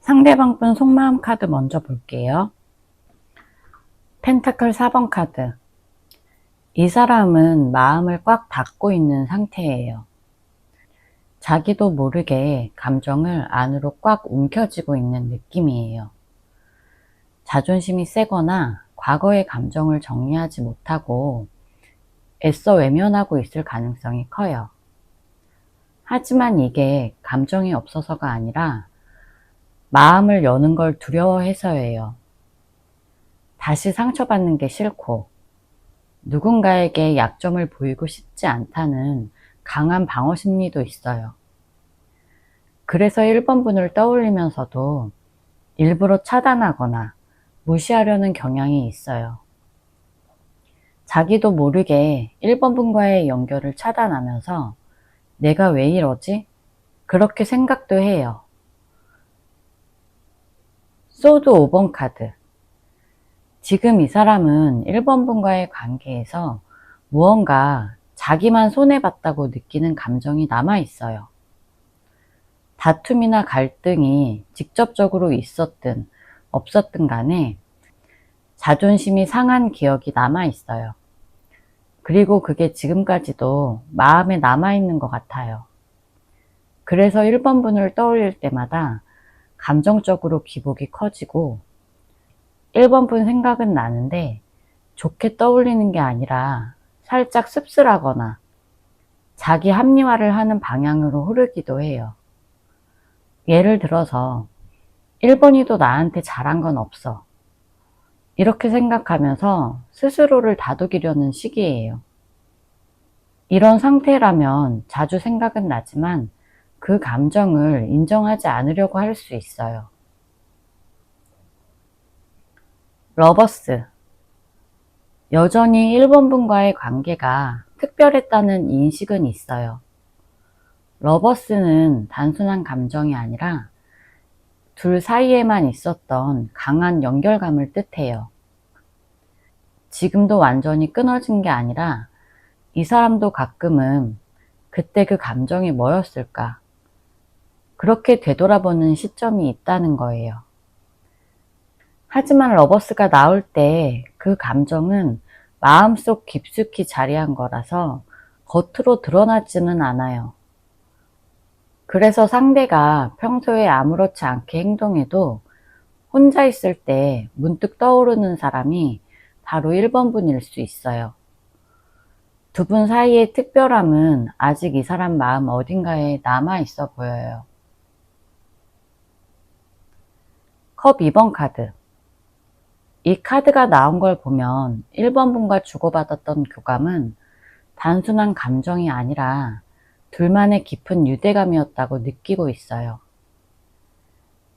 상대방 분 속마음 카드 먼저 볼게요. 펜타클 4번 카드. 이 사람은 마음을 꽉 닫고 있는 상태예요. 자기도 모르게 감정을 안으로 꽉 움켜쥐고 있는 느낌이에요. 자존심이 세거나 과거의 감정을 정리하지 못하고 애써 외면하고 있을 가능성이 커요. 하지만 이게 감정이 없어서가 아니라 마음을 여는 걸 두려워해서예요. 다시 상처받는 게 싫고 누군가에게 약점을 보이고 싶지 않다는 강한 방어 심리도 있어요. 그래서 1번 분을 떠올리면서도 일부러 차단하거나 무시하려는 경향이 있어요. 자기도 모르게 1번 분과의 연결을 차단하면서 내가 왜 이러지? 그렇게 생각도 해요. 소드 5번 카드. 지금 이 사람은 1번 분과의 관계에서 무언가 자기만 손해봤다고 느끼는 감정이 남아있어요. 다툼이나 갈등이 직접적으로 있었든 없었든 간에 자존심이 상한 기억이 남아있어요. 그리고 그게 지금까지도 마음에 남아있는 것 같아요. 그래서 1번 분을 떠올릴 때마다 감정적으로 기복이 커지고 1번 분 생각은 나는데 좋게 떠올리는 게 아니라 살짝 씁쓸하거나 자기 합리화를 하는 방향으로 흐르기도 해요. 예를 들어서 1번이도 나한테 잘한 건 없어. 이렇게 생각하면서 스스로를 다독이려는 시기예요. 이런 상태라면 자주 생각은 나지만 그 감정을 인정하지 않으려고 할 수 있어요. 러버스. 여전히 1번 분과의 관계가 특별했다는 인식은 있어요. 러버스는 단순한 감정이 아니라 둘 사이에만 있었던 강한 연결감을 뜻해요. 지금도 완전히 끊어진 게 아니라 이 사람도 가끔은 그때 그 감정이 뭐였을까? 그렇게 되돌아보는 시점이 있다는 거예요. 하지만 러버스가 나올 때 그 감정은 마음속 깊숙이 자리한 거라서 겉으로 드러나지는 않아요. 그래서 상대가 평소에 아무렇지 않게 행동해도 혼자 있을 때 문득 떠오르는 사람이 바로 1번 분일 수 있어요. 두 분 사이의 특별함은 아직 이 사람 마음 어딘가에 남아 있어 보여요. 컵 2번 카드. 이 카드가 나온 걸 보면 1번 분과 주고받았던 교감은 단순한 감정이 아니라 둘만의 깊은 유대감이었다고 느끼고 있어요.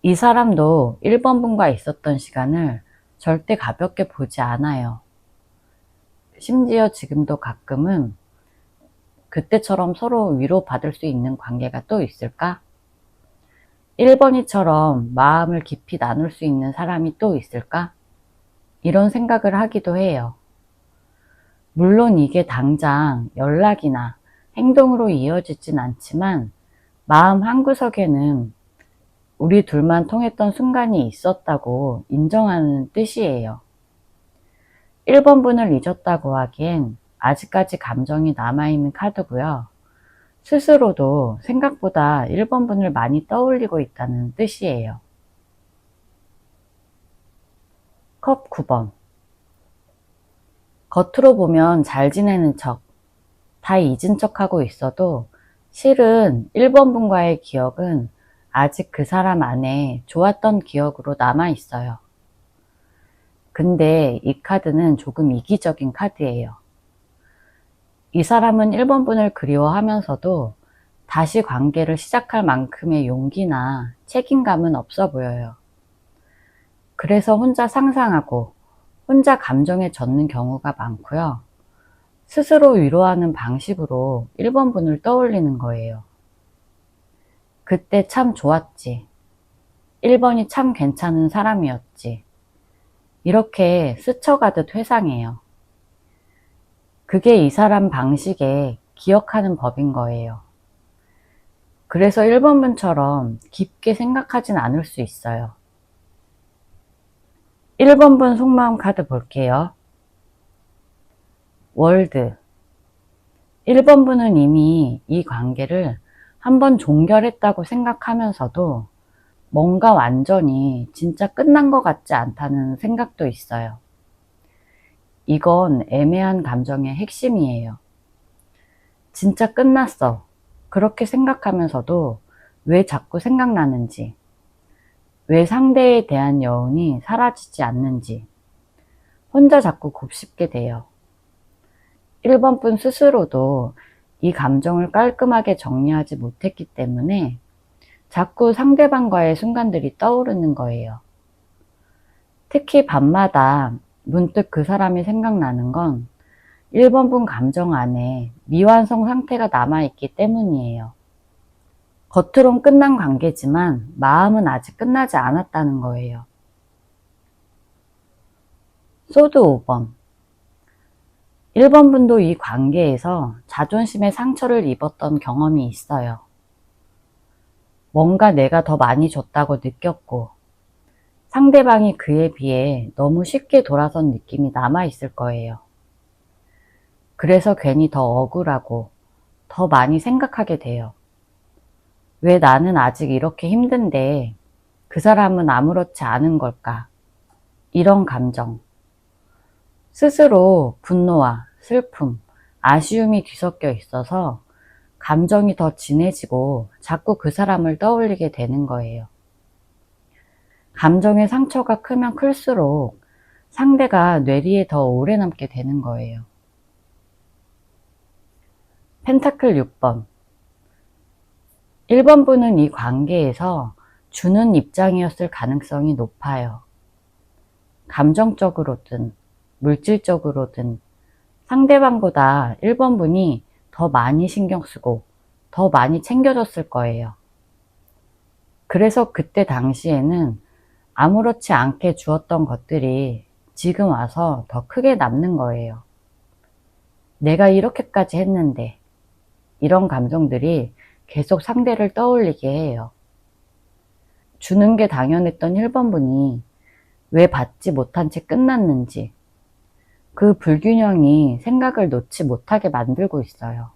이 사람도 1번 분과 있었던 시간을 절대 가볍게 보지 않아요. 심지어 지금도 가끔은 그때처럼 서로 위로받을 수 있는 관계가 또 있을까? 1번이처럼 마음을 깊이 나눌 수 있는 사람이 또 있을까? 이런 생각을 하기도 해요. 물론 이게 당장 연락이나 행동으로 이어지진 않지만 마음 한구석에는 우리 둘만 통했던 순간이 있었다고 인정하는 뜻이에요. 1번 분을 잊었다고 하기엔 아직까지 감정이 남아있는 카드고요. 스스로도 생각보다 1번 분을 많이 떠올리고 있다는 뜻이에요. 컵 9번. 겉으로 보면 잘 지내는 척, 다 잊은 척하고 있어도 실은 1번 분과의 기억은 아직 그 사람 안에 좋았던 기억으로 남아 있어요. 근데 이 카드는 조금 이기적인 카드예요. 이 사람은 1번 분을 그리워하면서도 다시 관계를 시작할 만큼의 용기나 책임감은 없어 보여요. 그래서 혼자 상상하고 혼자 감정에 젖는 경우가 많고요. 스스로 위로하는 방식으로 1번 분을 떠올리는 거예요. 그때 참 좋았지. 1번이 참 괜찮은 사람이었지. 이렇게 스쳐가듯 회상해요. 그게 이 사람 방식에 기억하는 법인 거예요. 그래서 1번분처럼 깊게 생각하진 않을 수 있어요. 1번분 속마음 카드 볼게요. 월드. 1번분은 이미 이 관계를 한번 종결했다고 생각하면서도 뭔가 완전히 진짜 끝난 것 같지 않다는 생각도 있어요. 이건 애매한 감정의 핵심이에요. 진짜 끝났어. 그렇게 생각하면서도 왜 자꾸 생각나는지, 왜 상대에 대한 여운이 사라지지 않는지, 혼자 자꾸 곱씹게 돼요. 1번분 스스로도 이 감정을 깔끔하게 정리하지 못했기 때문에 자꾸 상대방과의 순간들이 떠오르는 거예요. 특히 밤마다 문득 그 사람이 생각나는 건 1번분 감정 안에 미완성 상태가 남아있기 때문이에요. 겉으론 끝난 관계지만 마음은 아직 끝나지 않았다는 거예요. 소드 5번. 1번분도 이 관계에서 자존심에 상처를 입었던 경험이 있어요. 뭔가 내가 더 많이 줬다고 느꼈고 상대방이 그에 비해 너무 쉽게 돌아선 느낌이 남아있을 거예요. 그래서 괜히 더 억울하고 더 많이 생각하게 돼요. 왜 나는 아직 이렇게 힘든데 그 사람은 아무렇지 않은 걸까? 이런 감정. 스스로 분노와 슬픔, 아쉬움이 뒤섞여 있어서 감정이 더 진해지고 자꾸 그 사람을 떠올리게 되는 거예요. 감정의 상처가 크면 클수록 상대가 뇌리에 더 오래 남게 되는 거예요. 펜타클 6번. 1번분은 이 관계에서 주는 입장이었을 가능성이 높아요. 감정적으로든 물질적으로든 상대방보다 1번분이 더 많이 신경 쓰고 더 많이 챙겨줬을 거예요. 그래서 그때 당시에는 아무렇지 않게 주었던 것들이 지금 와서 더 크게 남는 거예요. 내가 이렇게까지 했는데 이런 감정들이 계속 상대를 떠올리게 해요. 주는 게 당연했던 1번분이 왜 받지 못한 채 끝났는지 그 불균형이 생각을 놓지 못하게 만들고 있어요.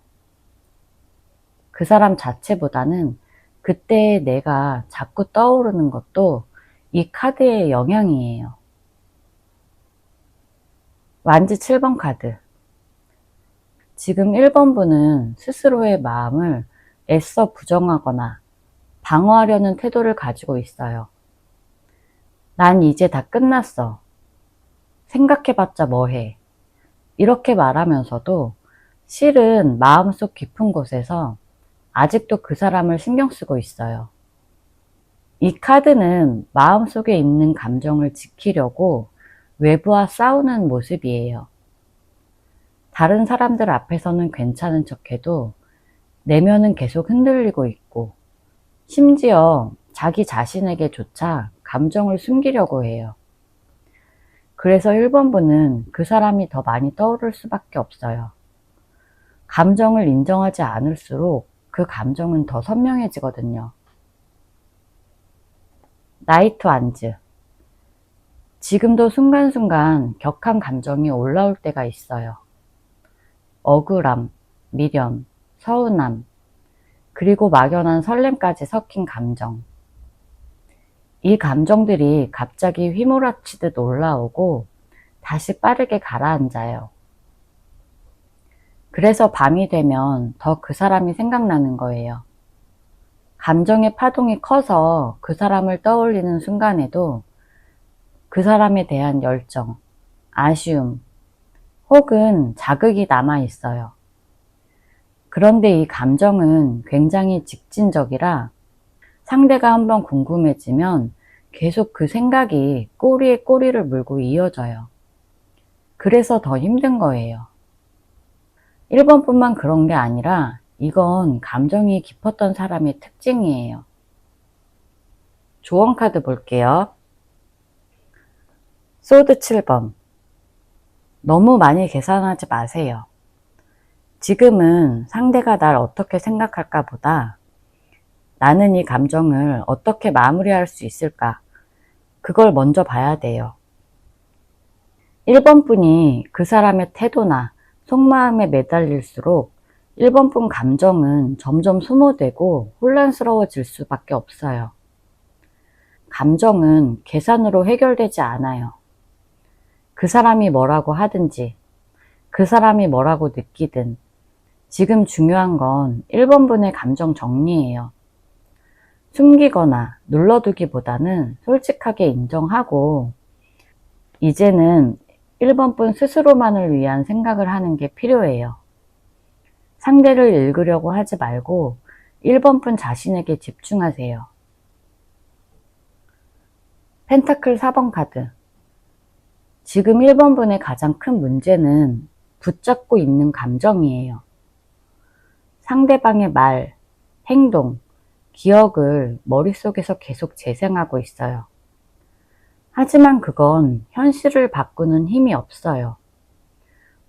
그 사람 자체보다는 그때의 내가 자꾸 떠오르는 것도 이 카드의 영향이에요. 완지 7번 카드. 지금 1번분은 스스로의 마음을 애써 부정하거나 방어하려는 태도를 가지고 있어요. 난 이제 다 끝났어. 생각해봤자 뭐해. 이렇게 말하면서도 실은 마음속 깊은 곳에서 아직도 그 사람을 신경 쓰고 있어요. 이 카드는 마음속에 있는 감정을 지키려고 외부와 싸우는 모습이에요. 다른 사람들 앞에서는 괜찮은 척해도 내면은 계속 흔들리고 있고 심지어 자기 자신에게조차 감정을 숨기려고 해요. 그래서 1번분은 그 사람이 더 많이 떠오를 수밖에 없어요. 감정을 인정하지 않을수록 그 감정은 더 선명해지거든요. 나이트 완즈. 지금도 순간순간 격한 감정이 올라올 때가 있어요. 억울함, 미련, 서운함, 그리고 막연한 설렘까지 섞인 감정. 이 감정들이 갑자기 휘몰아치듯 올라오고 다시 빠르게 가라앉아요. 그래서 밤이 되면 더 그 사람이 생각나는 거예요. 감정의 파동이 커서 그 사람을 떠올리는 순간에도 그 사람에 대한 열정, 아쉬움, 혹은 자극이 남아 있어요. 그런데 이 감정은 굉장히 직진적이라 상대가 한번 궁금해지면 계속 그 생각이 꼬리에 꼬리를 물고 이어져요. 그래서 더 힘든 거예요. 1번뿐만 그런 게 아니라 이건 감정이 깊었던 사람의 특징이에요. 조언 카드 볼게요. 소드 7번. 너무 많이 계산하지 마세요. 지금은 상대가 날 어떻게 생각할까 보다 나는 이 감정을 어떻게 마무리할 수 있을까? 그걸 먼저 봐야 돼요. 1번 분이 그 사람의 태도나 속마음에 매달릴수록 1번 분 감정은 점점 소모되고 혼란스러워질 수밖에 없어요. 감정은 계산으로 해결되지 않아요. 그 사람이 뭐라고 하든지, 그 사람이 뭐라고 느끼든, 지금 중요한 건 1번 분의 감정 정리예요. 숨기거나 눌러두기보다는 솔직하게 인정하고, 이제는 1번 분 스스로만을 위한 생각을 하는 게 필요해요. 상대를 읽으려고 하지 말고 1번 분 자신에게 집중하세요. 펜타클 4번 카드. 지금 1번 분의 가장 큰 문제는 붙잡고 있는 감정이에요. 상대방의 말, 행동, 기억을 머릿속에서 계속 재생하고 있어요. 하지만 그건 현실을 바꾸는 힘이 없어요.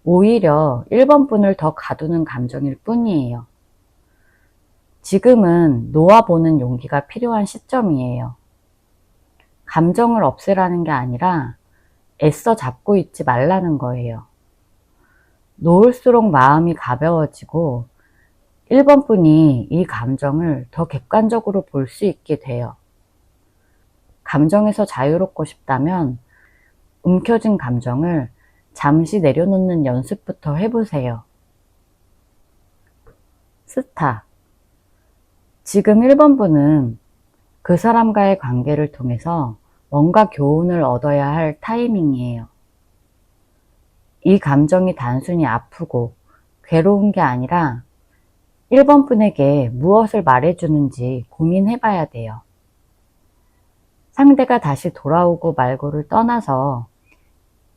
오히려 1번 분을 더 가두는 감정일 뿐이에요. 지금은 놓아보는 용기가 필요한 시점이에요. 감정을 없애라는 게 아니라 애써 잡고 있지 말라는 거예요. 놓을수록 마음이 가벼워지고 1번 분이 이 감정을 더 객관적으로 볼 수 있게 돼요. 감정에서 자유롭고 싶다면 움켜진 감정을 잠시 내려놓는 연습부터 해보세요. 스타. 지금 1번 분은 그 사람과의 관계를 통해서 뭔가 교훈을 얻어야 할 타이밍이에요. 이 감정이 단순히 아프고 괴로운 게 아니라 1번 분에게 무엇을 말해주는지 고민해봐야 돼요. 상대가 다시 돌아오고 말고를 떠나서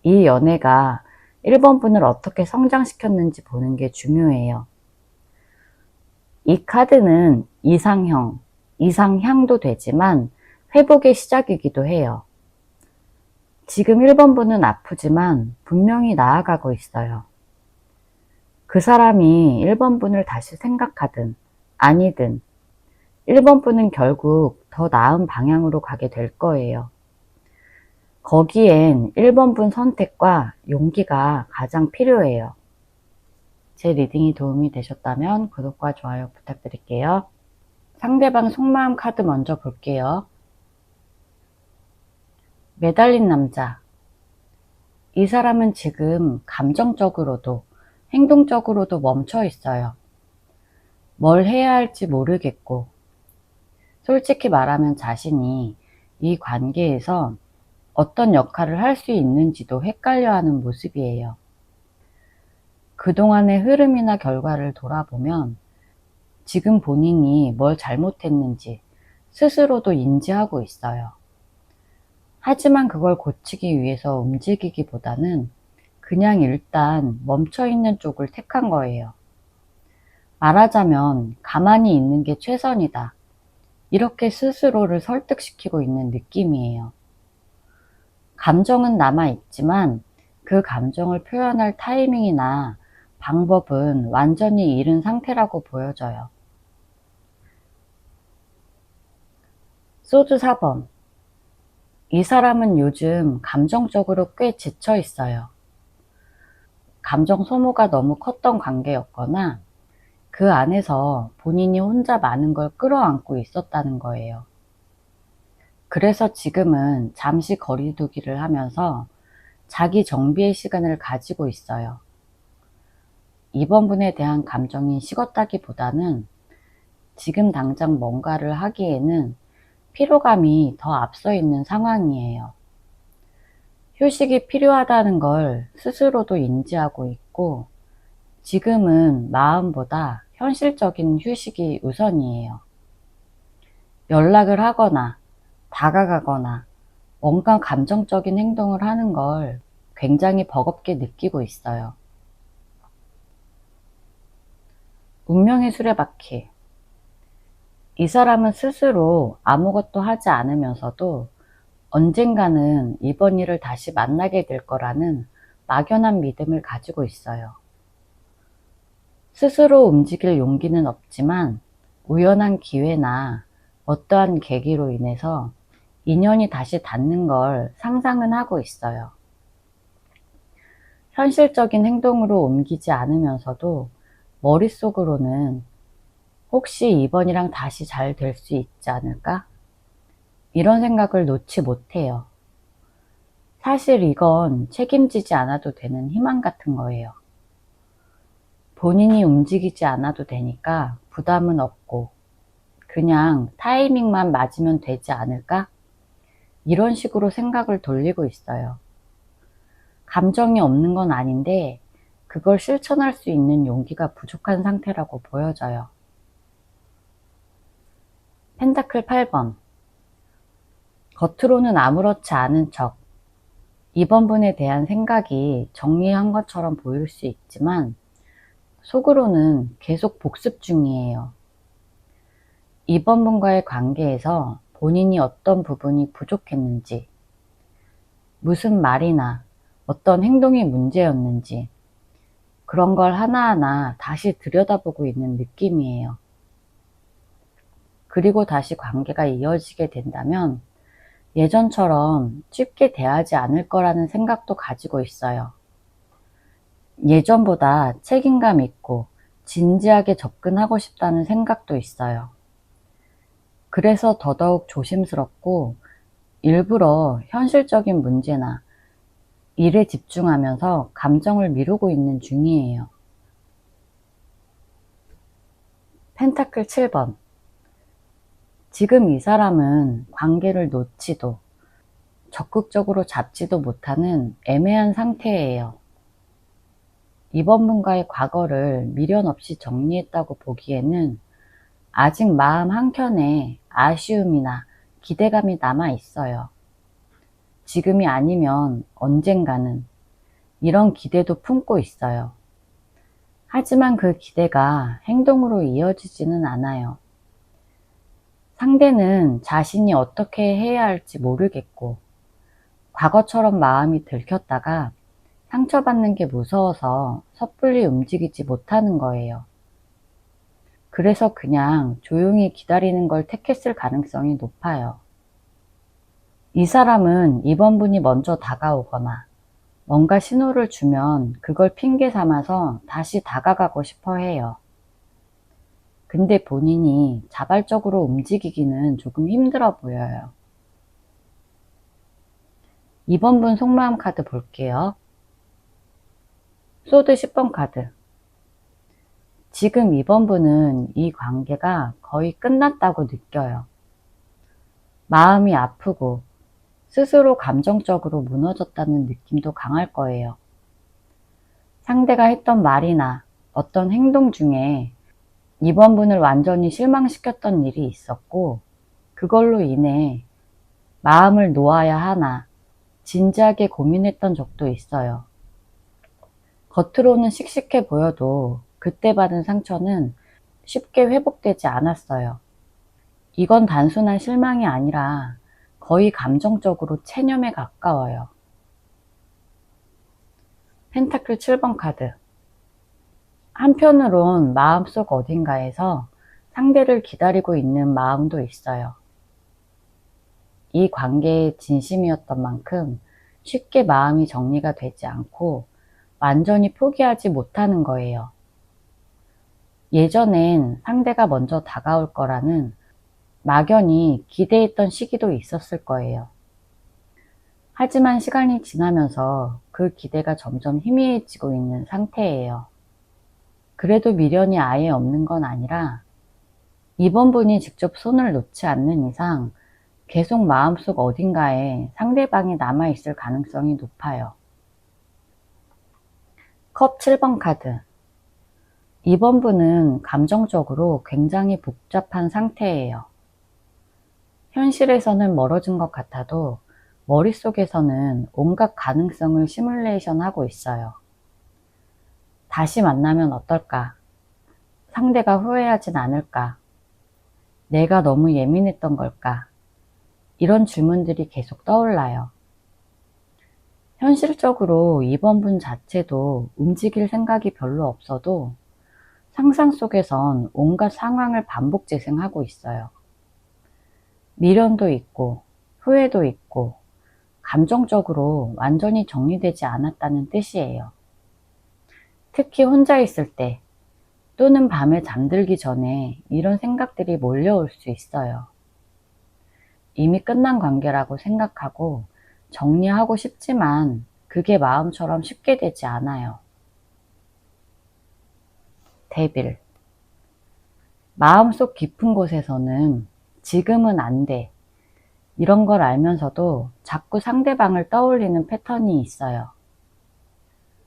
이 연애가 1번 분을 어떻게 성장시켰는지 보는 게 중요해요. 이 카드는 이상형, 이상향도 되지만 회복의 시작이기도 해요. 지금 1번 분은 아프지만 분명히 나아가고 있어요. 그 사람이 1번 분을 다시 생각하든 아니든 1번 분은 결국 더 나은 방향으로 가게 될 거예요. 거기엔 1번 분 선택과 용기가 가장 필요해요. 제 리딩이 도움이 되셨다면 구독과 좋아요 부탁드릴게요. 상대방 속마음 카드 먼저 볼게요. 매달린 남자. 이 사람은 지금 감정적으로도 행동적으로도 멈춰 있어요. 뭘 해야 할지 모르겠고, 솔직히 말하면 자신이 이 관계에서 어떤 역할을 할 수 있는지도 헷갈려하는 모습이에요. 그동안의 흐름이나 결과를 돌아보면 지금 본인이 뭘 잘못했는지 스스로도 인지하고 있어요. 하지만 그걸 고치기 위해서 움직이기보다는 그냥 일단 멈춰있는 쪽을 택한 거예요. 말하자면 가만히 있는 게 최선이다. 이렇게 스스로를 설득시키고 있는 느낌이에요. 감정은 남아있지만 그 감정을 표현할 타이밍이나 방법은 완전히 잃은 상태라고 보여져요. 소드 4번. 이 사람은 요즘 감정적으로 꽤 지쳐 있어요. 감정 소모가 너무 컸던 관계였거나 그 안에서 본인이 혼자 많은 걸 끌어안고 있었다는 거예요. 그래서 지금은 잠시 거리두기를 하면서 자기 정비의 시간을 가지고 있어요. 이번 분에 대한 감정이 식었다기보다는 지금 당장 뭔가를 하기에는 피로감이 더 앞서 있는 상황이에요. 휴식이 필요하다는 걸 스스로도 인지하고 있고 지금은 마음보다 현실적인 휴식이 우선이에요. 연락을 하거나 다가가거나 뭔가 감정적인 행동을 하는 걸 굉장히 버겁게 느끼고 있어요. 운명의 수레바퀴. 이 사람은 스스로 아무것도 하지 않으면서도 언젠가는 이번 일을 다시 만나게 될 거라는 막연한 믿음을 가지고 있어요. 스스로 움직일 용기는 없지만 우연한 기회나 어떠한 계기로 인해서 인연이 다시 닿는 걸 상상은 하고 있어요. 현실적인 행동으로 옮기지 않으면서도 머릿속으로는 혹시 이번이랑 다시 잘 될 수 있지 않을까? 이런 생각을 놓지 못해요. 사실 이건 책임지지 않아도 되는 희망 같은 거예요. 본인이 움직이지 않아도 되니까 부담은 없고 그냥 타이밍만 맞으면 되지 않을까? 이런 식으로 생각을 돌리고 있어요. 감정이 없는 건 아닌데 그걸 실천할 수 있는 용기가 부족한 상태라고 보여져요. 펜타클 8번. 겉으로는 아무렇지 않은 척. 이번 분에 대한 생각이 정리한 것처럼 보일 수 있지만 속으로는 계속 복습 중이에요. 이번 분과의 관계에서 본인이 어떤 부분이 부족했는지, 무슨 말이나 어떤 행동이 문제였는지 그런 걸 하나하나 다시 들여다보고 있는 느낌이에요. 그리고 다시 관계가 이어지게 된다면 예전처럼 쉽게 대하지 않을 거라는 생각도 가지고 있어요. 예전보다 책임감 있고 진지하게 접근하고 싶다는 생각도 있어요. 그래서 더더욱 조심스럽고 일부러 현실적인 문제나 일에 집중하면서 감정을 미루고 있는 중이에요. 펜타클 7번. 지금 이 사람은 관계를 놓지도 적극적으로 잡지도 못하는 애매한 상태예요. 이번 분과의 과거를 미련 없이 정리했다고 보기에는 아직 마음 한켠에 아쉬움이나 기대감이 남아 있어요. 지금이 아니면 언젠가는 이런 기대도 품고 있어요. 하지만 그 기대가 행동으로 이어지지는 않아요. 상대는 자신이 어떻게 해야 할지 모르겠고 과거처럼 마음이 들켰다가 상처받는 게 무서워서 섣불리 움직이지 못하는 거예요. 그래서 그냥 조용히 기다리는 걸 택했을 가능성이 높아요. 이 사람은 이번 분이 먼저 다가오거나 뭔가 신호를 주면 그걸 핑계 삼아서 다시 다가가고 싶어 해요. 근데 본인이 자발적으로 움직이기는 조금 힘들어 보여요. 이번 분 속마음 카드 볼게요. 소드 10번 카드. 지금 이번 분은 이 관계가 거의 끝났다고 느껴요. 마음이 아프고 스스로 감정적으로 무너졌다는 느낌도 강할 거예요. 상대가 했던 말이나 어떤 행동 중에 이번 분을 완전히 실망시켰던 일이 있었고 그걸로 인해 마음을 놓아야 하나 진지하게 고민했던 적도 있어요. 겉으로는 씩씩해 보여도 그때 받은 상처는 쉽게 회복되지 않았어요. 이건 단순한 실망이 아니라 거의 감정적으로 체념에 가까워요. 펜타클 7번 카드. 한편으론 마음속 어딘가에서 상대를 기다리고 있는 마음도 있어요. 이 관계의 진심이었던 만큼 쉽게 마음이 정리가 되지 않고 완전히 포기하지 못하는 거예요. 예전엔 상대가 먼저 다가올 거라는 막연히 기대했던 시기도 있었을 거예요. 하지만 시간이 지나면서 그 기대가 점점 희미해지고 있는 상태예요. 그래도 미련이 아예 없는 건 아니라 이번 분이 직접 손을 놓지 않는 이상 계속 마음속 어딘가에 상대방이 남아있을 가능성이 높아요. 컵 7번 카드. 이번 분은 감정적으로 굉장히 복잡한 상태예요. 현실에서는 멀어진 것 같아도 머릿속에서는 온갖 가능성을 시뮬레이션 하고 있어요. 다시 만나면 어떨까? 상대가 후회하진 않을까? 내가 너무 예민했던 걸까? 이런 질문들이 계속 떠올라요. 현실적으로 이번 분 자체도 움직일 생각이 별로 없어도 상상 속에선 온갖 상황을 반복 재생하고 있어요. 미련도 있고, 후회도 있고, 감정적으로 완전히 정리되지 않았다는 뜻이에요. 특히 혼자 있을 때, 또는 밤에 잠들기 전에 이런 생각들이 몰려올 수 있어요. 이미 끝난 관계라고 생각하고 정리하고 싶지만 그게 마음처럼 쉽게 되지 않아요. 데빌. 마음속 깊은 곳에서는 지금은 안 돼. 이런 걸 알면서도 자꾸 상대방을 떠올리는 패턴이 있어요.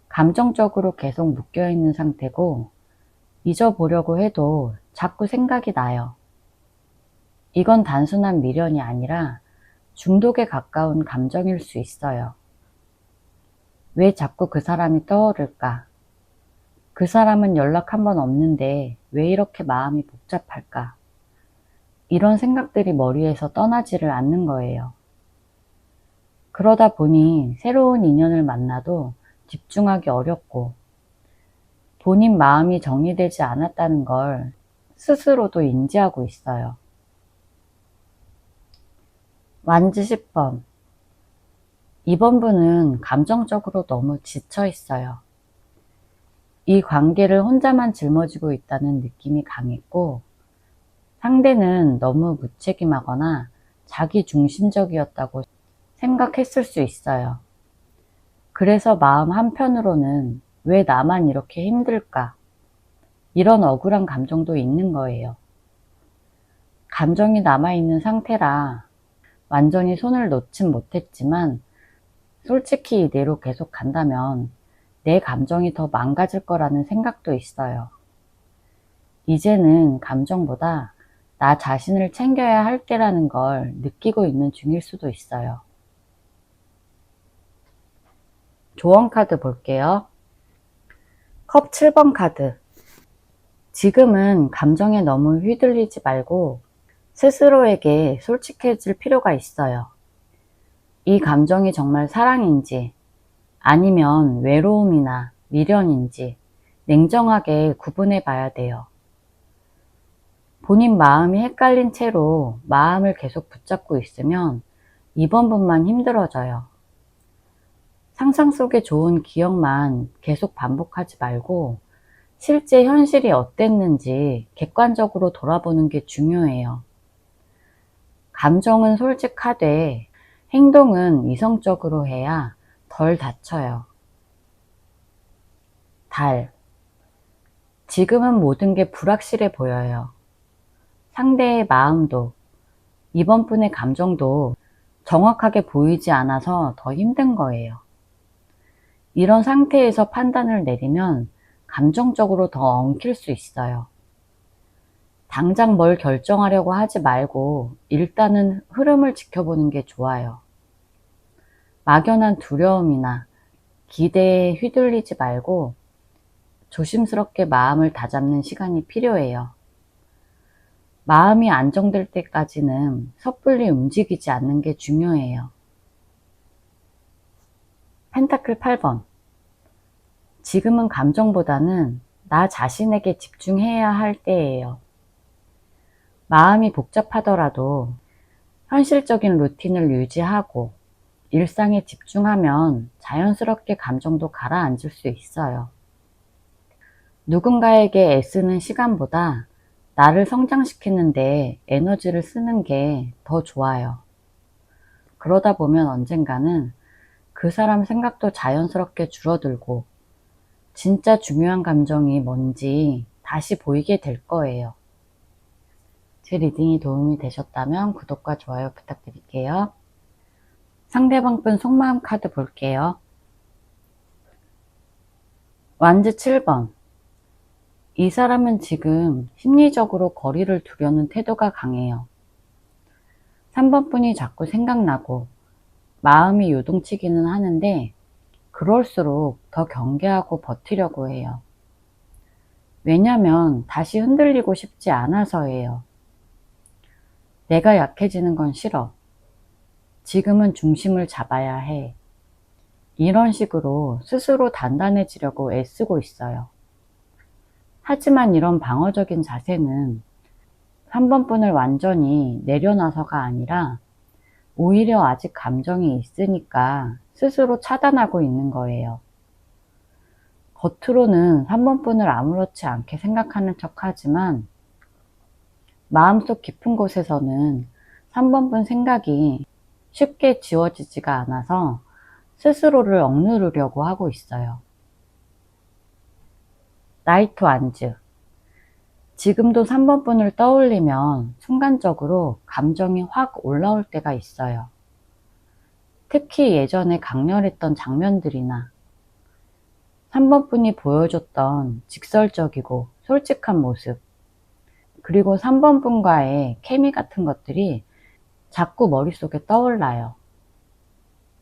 감정적으로 계속 묶여있는 상태고 잊어보려고 해도 자꾸 생각이 나요. 이건 단순한 미련이 아니라 중독에 가까운 감정일 수 있어요. 왜 자꾸 그 사람이 떠오를까? 그 사람은 연락 한 번 없는데 왜 이렇게 마음이 복잡할까? 이런 생각들이 머리에서 떠나지를 않는 거예요. 그러다 보니 새로운 인연을 만나도 집중하기 어렵고 본인 마음이 정리되지 않았다는 걸 스스로도 인지하고 있어요. 완지 10번. 이번 분은 감정적으로 너무 지쳐 있어요. 이 관계를 혼자만 짊어지고 있다는 느낌이 강했고 상대는 너무 무책임하거나 자기 중심적이었다고 생각했을 수 있어요. 그래서 마음 한편으로는 왜 나만 이렇게 힘들까? 이런 억울한 감정도 있는 거예요. 감정이 남아있는 상태라 완전히 손을 놓진 못했지만 솔직히 이대로 계속 간다면 내 감정이 더 망가질 거라는 생각도 있어요. 이제는 감정보다 나 자신을 챙겨야 할 때라는 걸 느끼고 있는 중일 수도 있어요. 조언 카드 볼게요. 컵 7번 카드. 지금은 감정에 너무 휘둘리지 말고 스스로에게 솔직해질 필요가 있어요. 이 감정이 정말 사랑인지 아니면 외로움이나 미련인지 냉정하게 구분해 봐야 돼요. 본인 마음이 헷갈린 채로 마음을 계속 붙잡고 있으면 이번 분만 힘들어져요. 상상 속의 좋은 기억만 계속 반복하지 말고 실제 현실이 어땠는지 객관적으로 돌아보는 게 중요해요. 감정은 솔직하되 행동은 이성적으로 해야 덜 다쳐요. 달. 지금은 모든 게 불확실해 보여요. 상대의 마음도 이번 분의 감정도 정확하게 보이지 않아서 더 힘든 거예요. 이런 상태에서 판단을 내리면 감정적으로 더 엉킬 수 있어요. 당장 뭘 결정하려고 하지 말고 일단은 흐름을 지켜보는 게 좋아요. 막연한 두려움이나 기대에 휘둘리지 말고 조심스럽게 마음을 다잡는 시간이 필요해요. 마음이 안정될 때까지는 섣불리 움직이지 않는 게 중요해요. 펜타클 8번. 지금은 감정보다는 나 자신에게 집중해야 할 때예요. 마음이 복잡하더라도 현실적인 루틴을 유지하고 일상에 집중하면 자연스럽게 감정도 가라앉을 수 있어요. 누군가에게 애쓰는 시간보다 나를 성장시키는데 에너지를 쓰는 게 더 좋아요. 그러다 보면 언젠가는 그 사람 생각도 자연스럽게 줄어들고 진짜 중요한 감정이 뭔지 다시 보이게 될 거예요. 제 리딩이 도움이 되셨다면 구독과 좋아요 부탁드릴게요. 상대방 분 속마음 카드 볼게요. 완즈 7번. 이 사람은 지금 심리적으로 거리를 두려는 태도가 강해요. 3번 분이 자꾸 생각나고 마음이 요동치기는 하는데 그럴수록 더 경계하고 버티려고 해요. 왜냐면 다시 흔들리고 싶지 않아서예요. 내가 약해지는 건 싫어. 지금은 중심을 잡아야 해. 이런 식으로 스스로 단단해지려고 애쓰고 있어요. 하지만 이런 방어적인 자세는 3번 분을 완전히 내려놔서가 아니라 오히려 아직 감정이 있으니까 스스로 차단하고 있는 거예요. 겉으로는 3번 분을 아무렇지 않게 생각하는 척 하지만 마음속 깊은 곳에서는 3번 분 생각이 쉽게 지워지지가 않아서 스스로를 억누르려고 하고 있어요. 나이트 완즈. 지금도 3번 분을 떠올리면 순간적으로 감정이 확 올라올 때가 있어요. 특히 예전에 강렬했던 장면들이나 3번 분이 보여줬던 직설적이고 솔직한 모습, 그리고 3번 분과의 케미 같은 것들이 자꾸 머릿속에 떠올라요.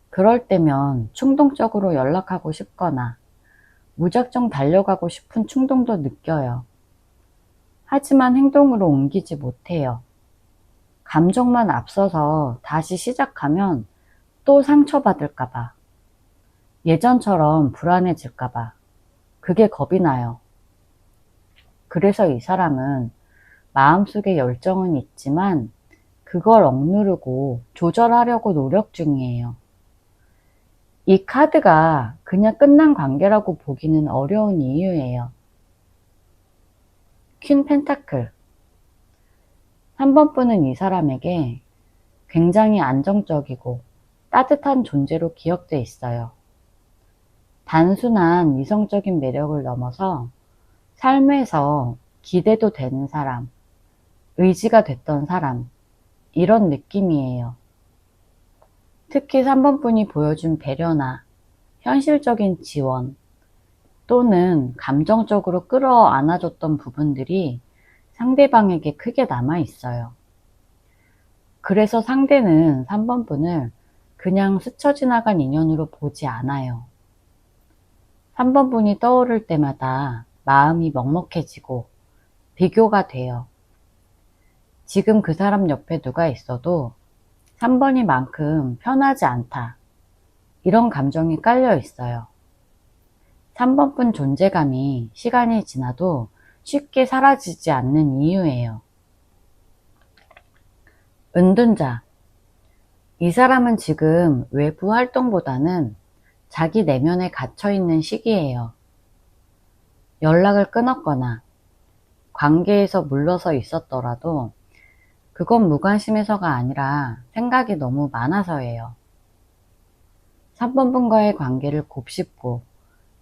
그럴 때면 충동적으로 연락하고 싶거나 무작정 달려가고 싶은 충동도 느껴요. 하지만 행동으로 옮기지 못해요. 감정만 앞서서 다시 시작하면 또 상처받을까봐, 예전처럼 불안해질까봐, 그게 겁이 나요. 그래서 이 사람은 마음속에 열정은 있지만 그걸 억누르고 조절하려고 노력 중이에요. 이 카드가 그냥 끝난 관계라고 보기는 어려운 이유예요. 퀸 펜타클. 3번 분은 이 사람에게 굉장히 안정적이고 따뜻한 존재로 기억돼 있어요. 단순한 이성적인 매력을 넘어서 삶에서 기대도 되는 사람, 의지가 됐던 사람, 이런 느낌이에요. 특히 3번 분이 보여준 배려나 현실적인 지원 또는 감정적으로 끌어안아줬던 부분들이 상대방에게 크게 남아 있어요. 그래서 상대는 3번 분을 그냥 스쳐 지나간 인연으로 보지 않아요. 3번 분이 떠오를 때마다 마음이 먹먹해지고 비교가 돼요. 지금 그 사람 옆에 누가 있어도 3번이만큼 편하지 않다, 이런 감정이 깔려 있어요. 3번 분 존재감이 시간이 지나도 쉽게 사라지지 않는 이유예요. 은둔자. 이 사람은 지금 외부 활동보다는 자기 내면에 갇혀있는 시기예요. 연락을 끊었거나 관계에서 물러서 있었더라도 그건 무관심해서가 아니라 생각이 너무 많아서예요. 3번 분과의 관계를 곱씹고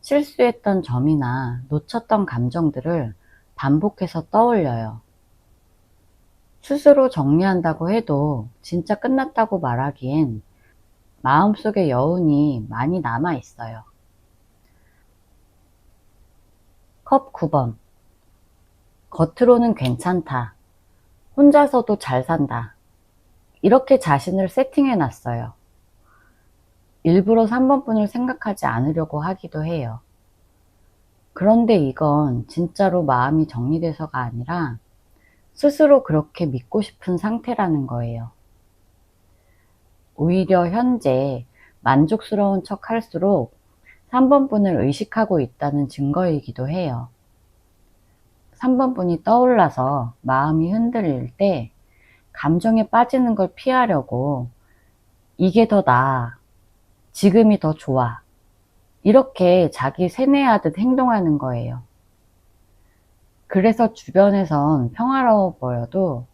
실수했던 점이나 놓쳤던 감정들을 반복해서 떠올려요. 스스로 정리한다고 해도 진짜 끝났다고 말하기엔 마음속에 여운이 많이 남아 있어요. 컵 9번. 겉으로는 괜찮다, 혼자서도 잘 산다, 이렇게 자신을 세팅해 놨어요. 일부러 3번 분을 생각하지 않으려고 하기도 해요. 그런데 이건 진짜로 마음이 정리돼서가 아니라 스스로 그렇게 믿고 싶은 상태라는 거예요. 오히려 현재 만족스러운 척 할수록 3번 분을 의식하고 있다는 증거이기도 해요. 3번 분이 떠올라서 마음이 흔들릴 때 감정에 빠지는 걸 피하려고 이게 더 나아, 지금이 더 좋아, 이렇게 자기 세뇌하듯 행동하는 거예요. 그래서 주변에선 평화로워 보여도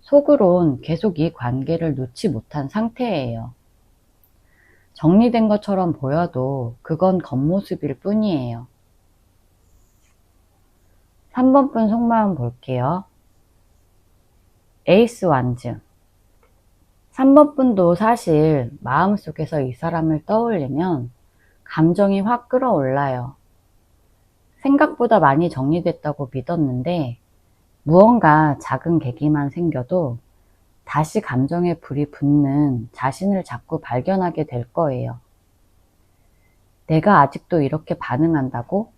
속으론 계속 이 관계를 놓지 못한 상태예요. 정리된 것처럼 보여도 그건 겉모습일 뿐이에요. 3번 분 속마음 볼게요. 에이스 완즈. 3번 분도 사실 마음속에서 이 사람을 떠올리면 감정이 확 끌어올라요. 생각보다 많이 정리됐다고 믿었는데 무언가 작은 계기만 생겨도 다시 감정에 불이 붙는 자신을 자꾸 발견하게 될 거예요. 내가 아직도 이렇게 반응한다고?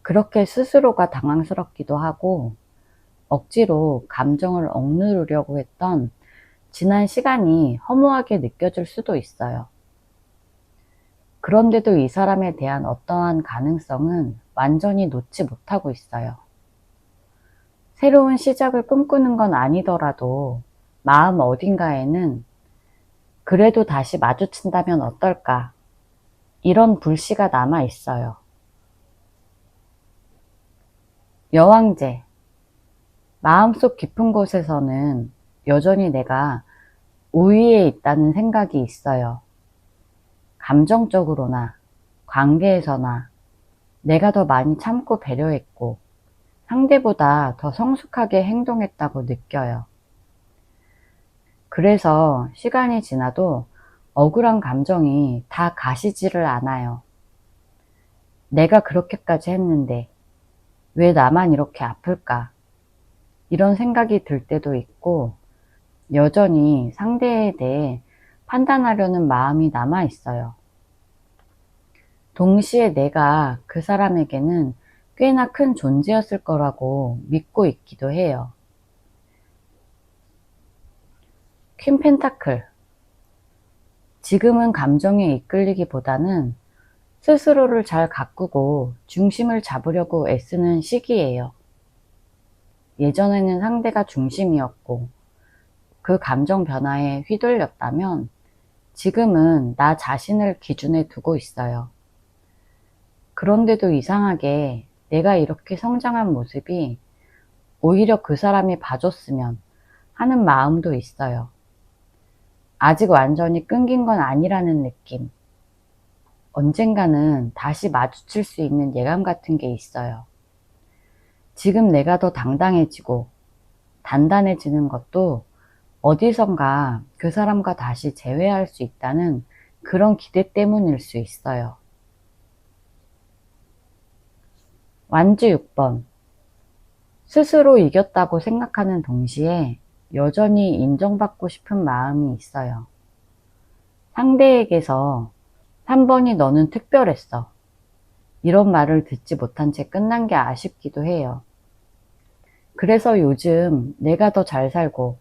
그렇게 스스로가 당황스럽기도 하고 억지로 감정을 억누르려고 했던 지난 시간이 허무하게 느껴질 수도 있어요. 그런데도 이 사람에 대한 어떠한 가능성은 완전히 놓지 못하고 있어요. 새로운 시작을 꿈꾸는 건 아니더라도 마음 어딘가에는 그래도 다시 마주친다면 어떨까? 이런 불씨가 남아 있어요. 여왕제. 마음속 깊은 곳에서는 여전히 내가 우위에 있다는 생각이 있어요. 감정적으로나 관계에서나 내가 더 많이 참고 배려했고 상대보다 더 성숙하게 행동했다고 느껴요. 그래서 시간이 지나도 억울한 감정이 다 가시지를 않아요. 내가 그렇게까지 했는데 왜 나만 이렇게 아플까? 이런 생각이 들 때도 있고 여전히 상대에 대해 판단하려는 마음이 남아 있어요. 동시에 내가 그 사람에게는 꽤나 큰 존재였을 거라고 믿고 있기도 해요. 퀸 펜타클. 지금은 감정에 이끌리기보다는 스스로를 잘 가꾸고 중심을 잡으려고 애쓰는 시기예요. 예전에는 상대가 중심이었고 그 감정 변화에 휘둘렸다면 지금은 나 자신을 기준에 두고 있어요. 그런데도 이상하게 내가 이렇게 성장한 모습이 오히려 그 사람이 봐줬으면 하는 마음도 있어요. 아직 완전히 끊긴 건 아니라는 느낌. 언젠가는 다시 마주칠 수 있는 예감 같은 게 있어요. 지금 내가 더 당당해지고 단단해지는 것도 어디선가 그 사람과 다시 재회할 수 있다는 그런 기대 때문일 수 있어요. 완주 6번. 스스로 이겼다고 생각하는 동시에 여전히 인정받고 싶은 마음이 있어요. 상대에게서 3번이 너는 특별했어. 이런 말을 듣지 못한 채 끝난 게 아쉽기도 해요. 그래서 요즘 내가 더 잘 살고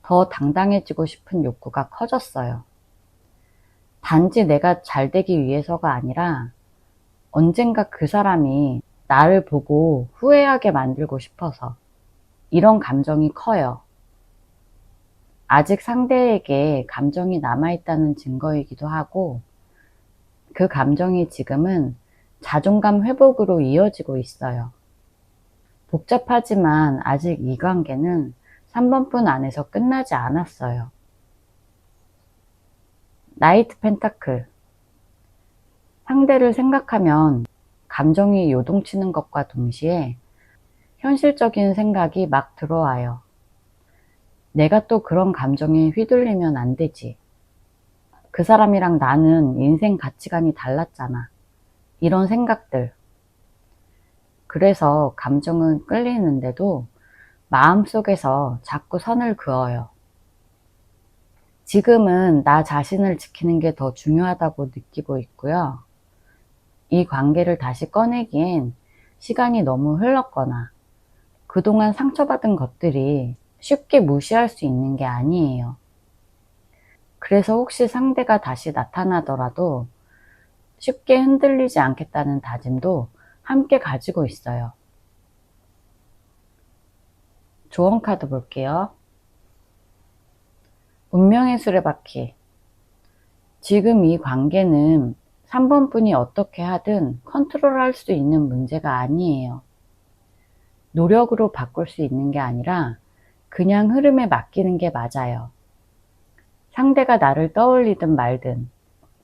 더 당당해지고 싶은 욕구가 커졌어요. 단지 내가 잘 되기 위해서가 아니라 언젠가 그 사람이 나를 보고 후회하게 만들고 싶어서 이런 감정이 커요. 아직 상대에게 감정이 남아있다는 증거이기도 하고 그 감정이 지금은 자존감 회복으로 이어지고 있어요. 복잡하지만 아직 이 관계는 3번뿐 안에서 끝나지 않았어요. 나이트 펜타클. 상대를 생각하면 감정이 요동치는 것과 동시에 현실적인 생각이 막 들어와요. 내가 또 그런 감정에 휘둘리면 안 되지. 그 사람이랑 나는 인생 가치관이 달랐잖아. 이런 생각들. 그래서 감정은 끌리는데도 마음속에서 자꾸 선을 그어요. 지금은 나 자신을 지키는 게 더 중요하다고 느끼고 있고요. 이 관계를 다시 꺼내기엔 시간이 너무 흘렀거나 그동안 상처받은 것들이 쉽게 무시할 수 있는 게 아니에요. 그래서 혹시 상대가 다시 나타나더라도 쉽게 흔들리지 않겠다는 다짐도 함께 가지고 있어요. 조언 카드 볼게요. 운명의 수레바퀴. 지금 이 관계는 3번분이 어떻게 하든 컨트롤할 수 있는 문제가 아니에요. 노력으로 바꿀 수 있는 게 아니라 그냥 흐름에 맡기는 게 맞아요. 상대가 나를 떠올리든 말든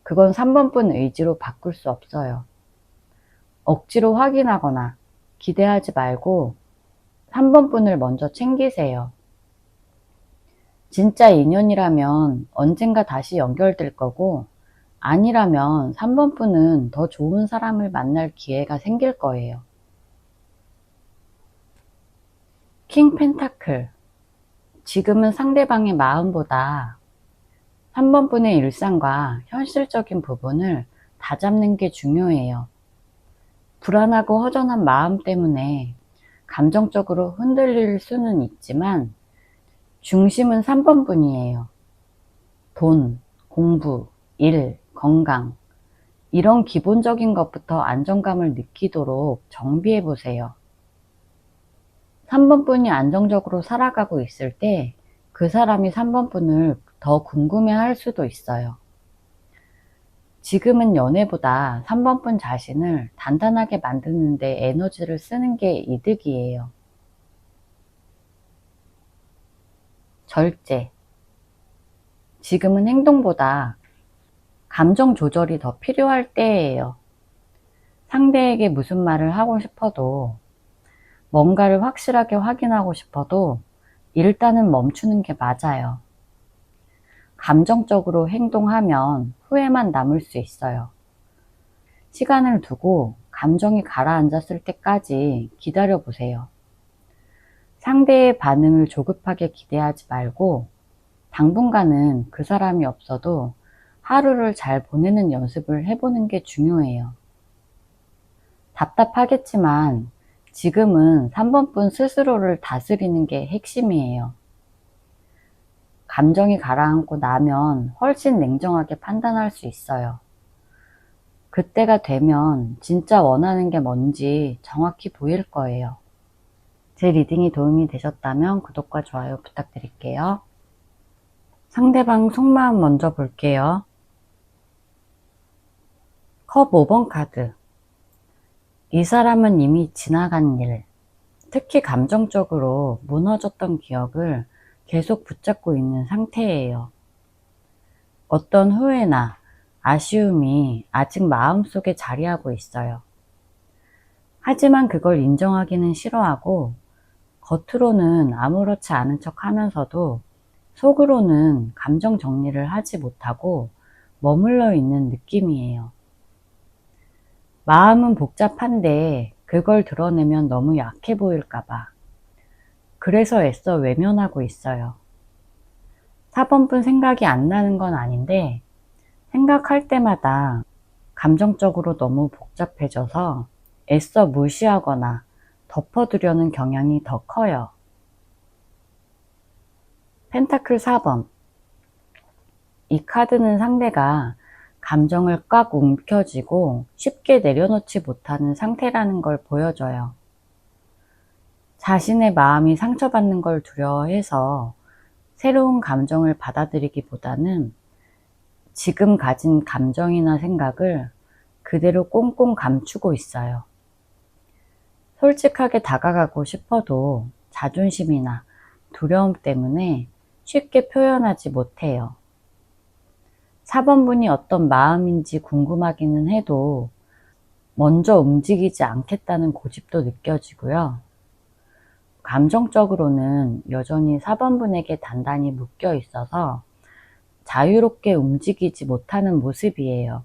그건 3번분 의지로 바꿀 수 없어요. 억지로 확인하거나 기대하지 말고 3번분을 먼저 챙기세요. 진짜 인연이라면 언젠가 다시 연결될 거고 아니라면 3번분은 더 좋은 사람을 만날 기회가 생길 거예요. 킹 펜타클. 지금은 상대방의 마음보다 3번분의 일상과 현실적인 부분을 다잡는 게 중요해요. 불안하고 허전한 마음 때문에 감정적으로 흔들릴 수는 있지만 중심은 3번분이에요. 돈, 공부, 일, 건강 이런 기본적인 것부터 안정감을 느끼도록 정비해 보세요. 3번 분이 안정적으로 살아가고 있을 때 그 사람이 3번 분을 더 궁금해 할 수도 있어요. 지금은 연애보다 3번 분 자신을 단단하게 만드는 데 에너지를 쓰는 게 이득이에요. 절제. 지금은 행동보다 감정 조절이 더 필요할 때예요. 상대에게 무슨 말을 하고 싶어도, 뭔가를 확실하게 확인하고 싶어도 일단은 멈추는 게 맞아요. 감정적으로 행동하면 후회만 남을 수 있어요. 시간을 두고 감정이 가라앉았을 때까지 기다려 보세요. 상대의 반응을 조급하게 기대하지 말고 당분간은 그 사람이 없어도 하루를 잘 보내는 연습을 해보는 게 중요해요. 답답하겠지만 지금은 3번 분 스스로를 다스리는 게 핵심이에요. 감정이 가라앉고 나면 훨씬 냉정하게 판단할 수 있어요. 그때가 되면 진짜 원하는 게 뭔지 정확히 보일 거예요. 제 리딩이 도움이 되셨다면 구독과 좋아요 부탁드릴게요. 상대방 속마음 먼저 볼게요. 컵 5번 카드. 이 사람은 이미 지나간 일, 특히 감정적으로 무너졌던 기억을 계속 붙잡고 있는 상태예요. 어떤 후회나 아쉬움이 아직 마음속에 자리하고 있어요. 하지만 그걸 인정하기는 싫어하고 겉으로는 아무렇지 않은 척 하면서도 속으로는 감정 정리를 하지 못하고 머물러 있는 느낌이에요. 마음은 복잡한데 그걸 드러내면 너무 약해 보일까봐. 그래서 애써 외면하고 있어요. 4번 분 생각이 안 나는 건 아닌데 생각할 때마다 감정적으로 너무 복잡해져서 애써 무시하거나 덮어두려는 경향이 더 커요. 펜타클 4번. 이 카드는 상대가 감정을 꽉 움켜쥐고 쉽게 내려놓지 못하는 상태라는 걸 보여줘요. 자신의 마음이 상처받는 걸 두려워해서 새로운 감정을 받아들이기보다는 지금 가진 감정이나 생각을 그대로 꽁꽁 감추고 있어요. 솔직하게 다가가고 싶어도 자존심이나 두려움 때문에 쉽게 표현하지 못해요. 4번 분이 어떤 마음인지 궁금하기는 해도 먼저 움직이지 않겠다는 고집도 느껴지고요. 감정적으로는 여전히 4번 분에게 단단히 묶여 있어서 자유롭게 움직이지 못하는 모습이에요.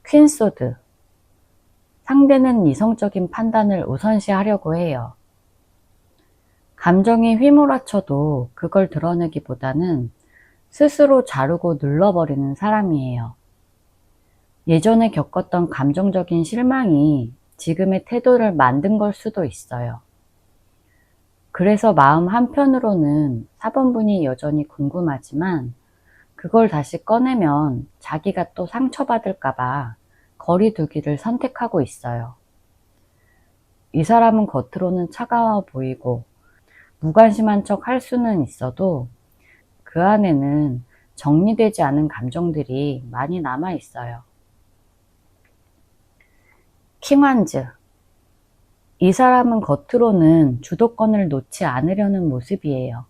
퀸소드. 상대는 이성적인 판단을 우선시하려고 해요. 감정이 휘몰아쳐도 그걸 드러내기보다는 스스로 자르고 눌러버리는 사람이에요. 예전에 겪었던 감정적인 실망이 지금의 태도를 만든 걸 수도 있어요. 그래서 마음 한편으로는 4번 분이 여전히 궁금하지만 그걸 다시 꺼내면 자기가 또 상처받을까봐 거리 두기를 선택하고 있어요. 이 사람은 겉으로는 차가워 보이고 무관심한 척 할 수는 있어도 그 안에는 정리되지 않은 감정들이 많이 남아 있어요. 킹완즈. 이 사람은 겉으로는 주도권을 놓지 않으려는 모습이에요.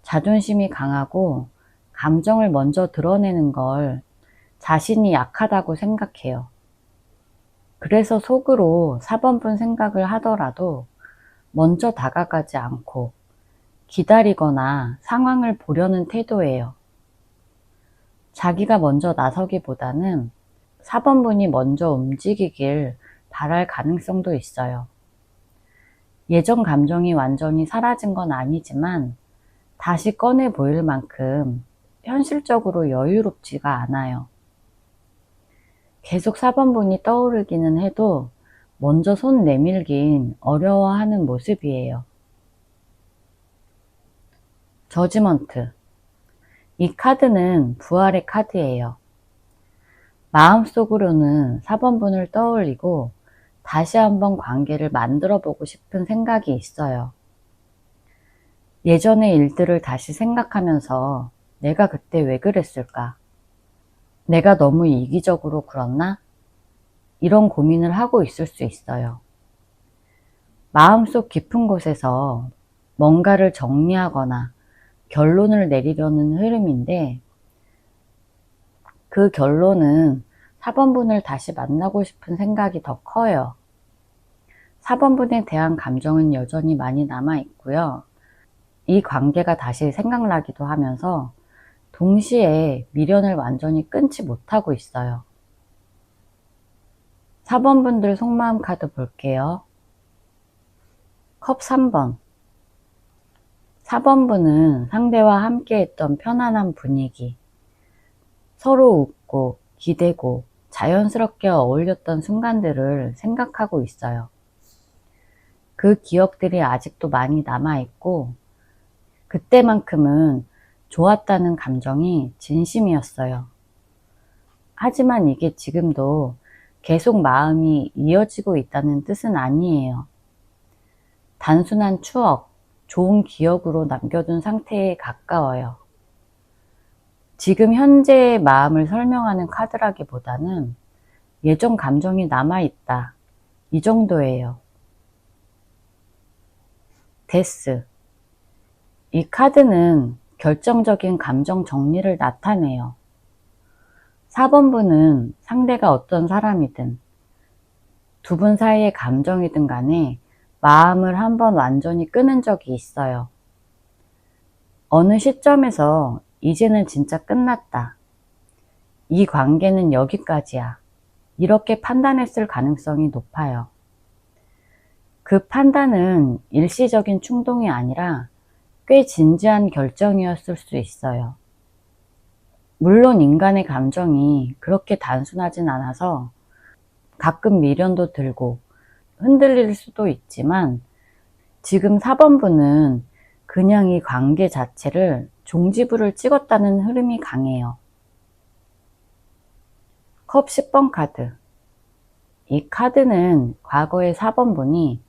자존심이 강하고 감정을 먼저 드러내는 걸 자신이 약하다고 생각해요. 그래서 속으로 4번 분 생각을 하더라도 먼저 다가가지 않고 기다리거나 상황을 보려는 태도예요. 자기가 먼저 나서기보다는 4번 분이 먼저 움직이길 바랄 가능성도 있어요. 예전 감정이 완전히 사라진 건 아니지만 다시 꺼내 보일 만큼 현실적으로 여유롭지가 않아요. 계속 4번 분이 떠오르기는 해도 먼저 손 내밀긴 어려워하는 모습이에요. 저지먼트. 이 카드는 부활의 카드예요. 마음속으로는 4번 분을 떠올리고 다시 한번 관계를 만들어 보고 싶은 생각이 있어요. 예전의 일들을 다시 생각하면서 내가 그때 왜 그랬을까? 내가 너무 이기적으로 굴었나? 이런 고민을 하고 있을 수 있어요. 마음속 깊은 곳에서 뭔가를 정리하거나 결론을 내리려는 흐름인데, 그 결론은 4번분을 다시 만나고 싶은 생각이 더 커요. 4번분에 대한 감정은 여전히 많이 남아있고요. 이 관계가 다시 생각나기도 하면서 동시에 미련을 완전히 끊지 못하고 있어요. 4번분들 속마음 카드 볼게요. 컵 3번. 4번분은 상대와 함께 했던 편안한 분위기, 서로 웃고 기대고 자연스럽게 어울렸던 순간들을 생각하고 있어요. 그 기억들이 아직도 많이 남아있고, 그때만큼은 좋았다는 감정이 진심이었어요. 하지만 이게 지금도 계속 마음이 이어지고 있다는 뜻은 아니에요. 단순한 추억, 좋은 기억으로 남겨둔 상태에 가까워요. 지금 현재의 마음을 설명하는 카드라기보다는 예전 감정이 남아있다, 이 정도예요. 데스. 이 카드는 결정적인 감정 정리를 나타내요. 4번분은 상대가 어떤 사람이든 두 분 사이의 감정이든 간에 마음을 한번 완전히 끊은 적이 있어요. 어느 시점에서 이제는 진짜 끝났다, 이 관계는 여기까지야, 이렇게 판단했을 가능성이 높아요. 그 판단은 일시적인 충동이 아니라 꽤 진지한 결정이었을 수 있어요. 물론 인간의 감정이 그렇게 단순하진 않아서 가끔 미련도 들고 흔들릴 수도 있지만, 지금 4번분은 그냥 이 관계 자체를 종지부를 찍었다는 흐름이 강해요. 컵 10번 카드. 이 카드는 과거의 4번분이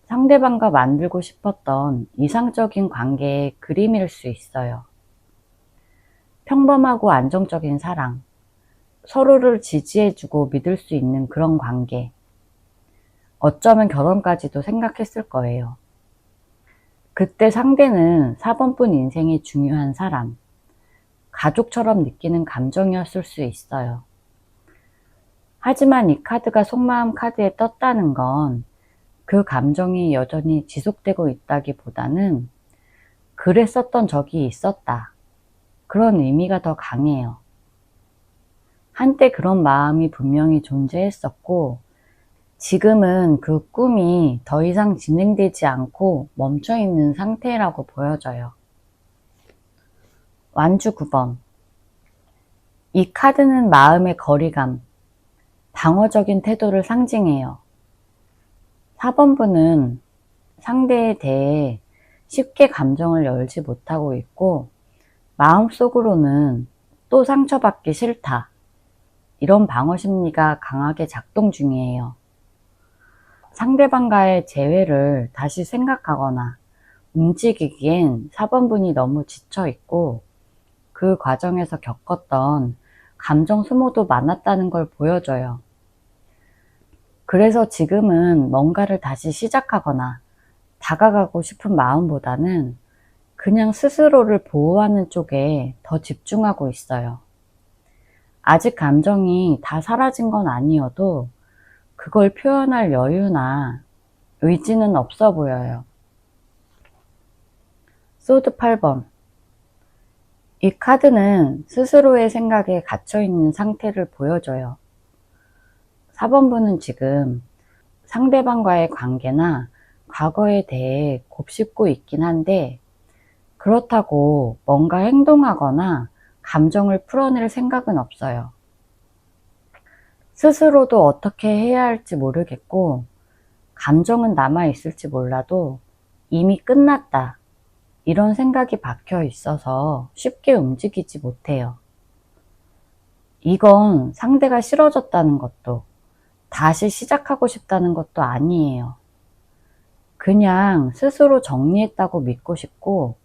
상대방과 만들고 싶었던 이상적인 관계의 그림일 수 있어요. 평범하고 안정적인 사랑, 서로를 지지해주고 믿을 수 있는 그런 관계, 어쩌면 결혼까지도 생각했을 거예요. 그때 상대는 4번분 인생의 중요한 사람, 가족처럼 느끼는 감정이었을 수 있어요. 하지만 이 카드가 속마음 카드에 떴다는 건 그 감정이 여전히 지속되고 있다기보다는 그랬었던 적이 있었다, 그런 의미가 더 강해요. 한때 그런 마음이 분명히 존재했었고, 지금은 그 꿈이 더 이상 진행되지 않고 멈춰있는 상태라고 보여져요. 완주 9번. 이 카드는 마음의 거리감, 방어적인 태도를 상징해요. 4번분은 상대에 대해 쉽게 감정을 열지 못하고 있고, 마음속으로는 또 상처받기 싫다, 이런 방어 심리가 강하게 작동 중이에요. 상대방과의 재회를 다시 생각하거나 움직이기엔 4번분이 너무 지쳐있고, 그 과정에서 겪었던 감정 소모도 많았다는 걸 보여줘요. 그래서 지금은 뭔가를 다시 시작하거나 다가가고 싶은 마음보다는 그냥 스스로를 보호하는 쪽에 더 집중하고 있어요. 아직 감정이 다 사라진 건 아니어도 그걸 표현할 여유나 의지는 없어 보여요. 소드 8번. 이 카드는 스스로의 생각에 갇혀있는 상태를 보여줘요. 4번분은 지금 상대방과의 관계나 과거에 대해 곱씹고 있긴 한데, 그렇다고 뭔가 행동하거나 감정을 풀어낼 생각은 없어요. 스스로도 어떻게 해야 할지 모르겠고, 감정은 남아있을지 몰라도 이미 끝났다, 이런 생각이 박혀 있어서 쉽게 움직이지 못해요. 이건 상대가 싫어졌다는 것도, 다시 시작하고 싶다는 것도 아니에요. 그냥 스스로 정리했다고 믿고 싶고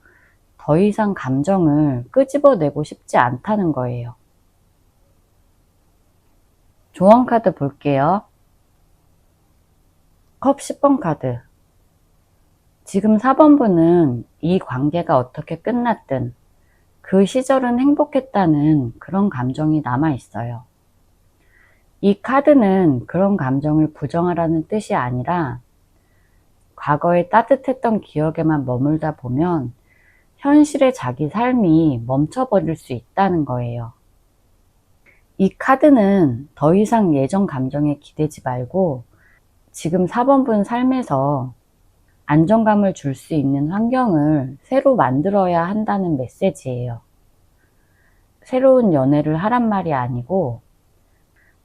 더 이상 감정을 끄집어내고 싶지 않다는 거예요. 조언 카드 볼게요. 컵 10번 카드. 지금 4번분은 이 관계가 어떻게 끝났든 그 시절은 행복했다는 그런 감정이 남아 있어요. 이 카드는 그런 감정을 부정하라는 뜻이 아니라 과거에 따뜻했던 기억에만 머물다 보면 현실의 자기 삶이 멈춰버릴 수 있다는 거예요. 이 카드는 더 이상 예전 감정에 기대지 말고 지금 4번분 삶에서 안정감을 줄 수 있는 환경을 새로 만들어야 한다는 메시지예요. 새로운 연애를 하란 말이 아니고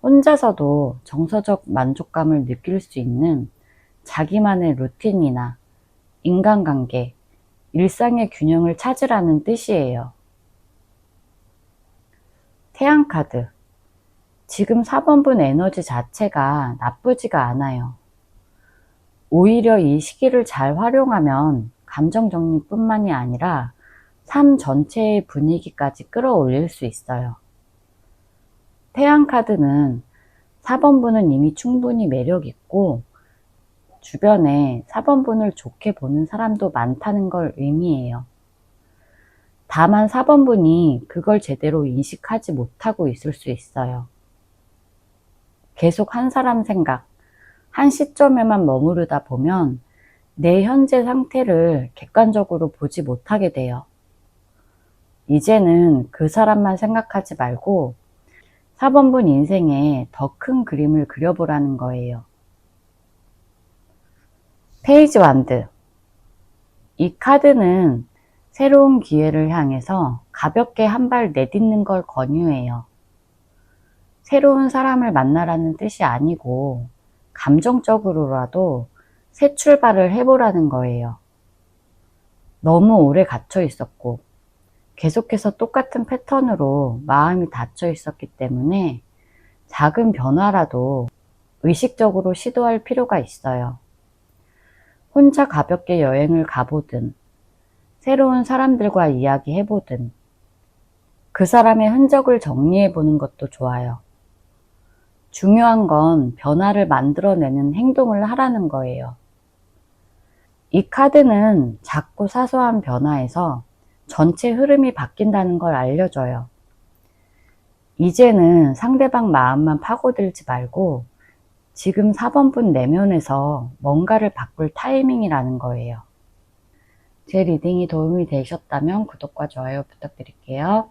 혼자서도 정서적 만족감을 느낄 수 있는 자기만의 루틴이나 인간관계, 일상의 균형을 찾으라는 뜻이에요. 태양카드. 지금 4번분 에너지 자체가 나쁘지가 않아요. 오히려 이 시기를 잘 활용하면 감정 정리뿐만이 아니라 삶 전체의 분위기까지 끌어올릴 수 있어요. 태양카드는 4번분은 이미 충분히 매력있고 주변에 4번분을 좋게 보는 사람도 많다는 걸 의미해요. 다만 4번분이 그걸 제대로 인식하지 못하고 있을 수 있어요. 계속 한 사람 생각, 한 시점에만 머무르다 보면 내 현재 상태를 객관적으로 보지 못하게 돼요. 이제는 그 사람만 생각하지 말고 4번분 인생에 더 큰 그림을 그려보라는 거예요. 페이지 완드. 이 카드는 새로운 기회를 향해서 가볍게 한 발 내딛는 걸 권유해요. 새로운 사람을 만나라는 뜻이 아니고 감정적으로라도 새 출발을 해보라는 거예요. 너무 오래 갇혀 있었고 계속해서 똑같은 패턴으로 마음이 닫혀 있었기 때문에 작은 변화라도 의식적으로 시도할 필요가 있어요. 혼자 가볍게 여행을 가보든 새로운 사람들과 이야기해보든 그 사람의 흔적을 정리해보는 것도 좋아요. 중요한 건 변화를 만들어내는 행동을 하라는 거예요. 이 카드는 작고 사소한 변화에서 전체 흐름이 바뀐다는 걸 알려줘요. 이제는 상대방 마음만 파고들지 말고 지금 4번분 내면에서 뭔가를 바꿀 타이밍이라는 거예요. 제 리딩이 도움이 되셨다면 구독과 좋아요 부탁드릴게요.